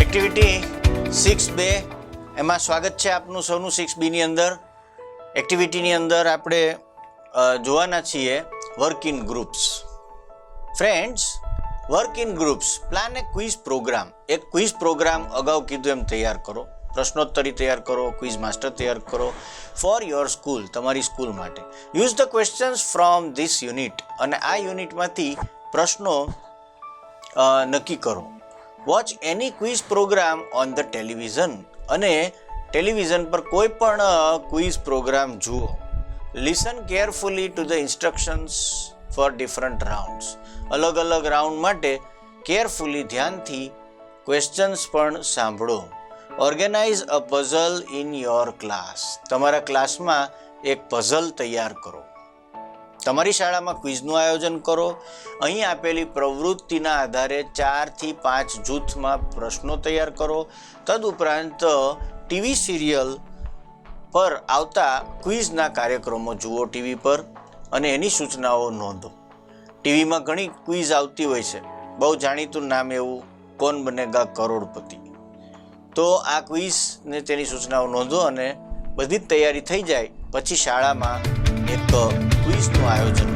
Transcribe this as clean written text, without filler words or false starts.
Activity 6B એમાં સ્વાગત છે આપનું સૌનું 6B ની અંદર. એક્ટિવિટીની અંદર આપણે જોવાના છીએ work in groups. Friends, work in groups plan a quiz program. એક ક્વિઝ પ્રોગ્રામ અગાઉ કીધું એમ તૈયાર કરો, પ્રશ્નોત્તરી તૈયાર કરો, ક્વિઝ માસ્ટર તૈયાર કરો ફોર યોર સ્કૂલ, તમારી સ્કૂલ માટે. Use the questions from this unit, અને આ યુનિટમાંથી પ્રશ્નો નક્કી કરો. Watch any quiz program on the television, અને ટેલિવિઝન પર કોઈ પણ ક્વિઝ પ્રોગ્રામ જુઓ. Listen carefully to the instructions for different rounds. અલગ અલગ રાઉન્ડ માટે કેરફુલી, ધ્યાનથી ક્વેશ્ચન્સ પણ સાંભળો. Organize a puzzle in your class. તમારા ક્લાસમાં એક પઝલ તૈયાર કરો. તમારી શાળામાં ક્વિઝનું આયોજન કરો. અહીં આપેલી પ્રવૃત્તિના આધારે 4 થી 5 જૂથમાં પ્રશ્નો તૈયાર કરો. તદુપરાંત ટીવી સિરિયલ પર આવતા ક્વિઝના કાર્યક્રમો જુઓ ટીવી પર, અને એની સૂચનાઓ નોંધો. ટીવીમાં ઘણી ક્વિઝ આવતી હોય છે. બહુ જાણીતું નામ એવું કોણ બનેગા કરોડપતિ. તો આ ક્વિઝ ને તેની સૂચનાઓ નોંધો, અને બધી જ તૈયારી થઈ જાય પછી શાળામાં એક ક્વિઝનું આયોજન